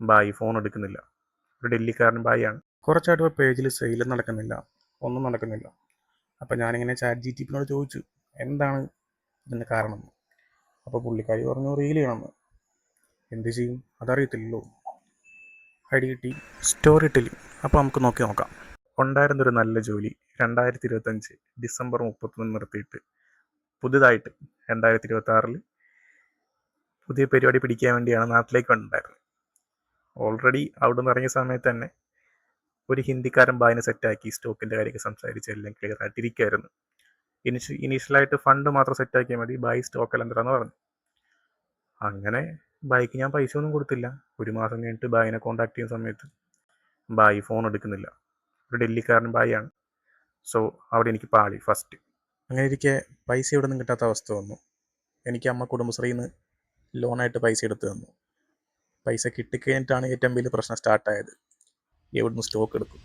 Bye phone എടുക്കുന്നില്ല. ഒരു ഡൽഹിക്കാരൻ ബായിയാണ്. കുറച്ചായിട്ട് ഇപ്പോൾ പേജിൽ സെയിലും നടക്കുന്നില്ല, ഒന്നും നടക്കുന്നില്ല. അപ്പം ഞാനിങ്ങനെ ചാറ്റ് ജി ടി പിന്നോട് ചോദിച്ചു എന്താണ് ഇതിന് കാരണം. അപ്പോൾ പുള്ളിക്കാരി പറഞ്ഞു റീൽ ചെയ്യണമെന്ന്. എന്ത് ചെയ്യും അതറിയത്തില്ലല്ലോ. ഐ ഡി കിട്ടി, സ്റ്റോറി ടെല്ലിങ്. അപ്പോൾ നമുക്ക് നോക്കാം. ഉണ്ടായിരുന്നൊരു നല്ല ജോലി 2025 ഡിസംബർ 31 നിർത്തിയിട്ട് പുതുതായിട്ട് 2026 പുതിയ പരിപാടി പിടിക്കാൻ വേണ്ടിയാണ് നാട്ടിലേക്ക് വന്നിട്ടുണ്ടായിരുന്നത്. ഓൾറെഡി അവിടെ നിന്ന് ഇറങ്ങിയ സമയത്ത് തന്നെ ഒരു ഹിന്ദിക്കാരൻ ബായിനെ സെറ്റാക്കി സ്റ്റോക്കിൻ്റെ കാര്യമൊക്കെ സംസാരിച്ച് എല്ലാം ക്ലിയർ ആയിട്ടിരിക്കുകയായിരുന്നു. ഇനീഷ്യലായിട്ട് ഫണ്ട് മാത്രം സെറ്റാക്കിയാൽ മതി, ബായി സ്റ്റോക്കെല്ലാം തരാമെന്ന് പറഞ്ഞു. അങ്ങനെ ബായിക്ക് ഞാൻ പൈസ ഒന്നും കൊടുത്തില്ല. ഒരു മാസം കഴിഞ്ഞിട്ട് ബായിനെ കോൺടാക്ട് ചെയ്യുന്ന സമയത്ത് ബായി ഫോൺ എടുക്കുന്നില്ല. ഒരു ഡൽഹിക്കാരൻ ബായിയാണ്. സോ അവിടെ എനിക്ക് പാളി ഫസ്റ്റ്. അങ്ങനെ ഇരിക്കെ പൈസ ഇവിടെ നിന്നും കിട്ടാത്ത അവസ്ഥ വന്നു. എനിക്ക് അമ്മ കുടുംബശ്രീയിൽ നിന്ന് ലോണായിട്ട് പൈസ എടുത്തു തന്നു. പൈസ കിട്ടിക്കഴിഞ്ഞിട്ടാണ് ഏറ്റവും വലിയ പ്രശ്നം സ്റ്റാർട്ടായത്. എവിടുന്ന് സ്റ്റോക്ക് എടുക്കും.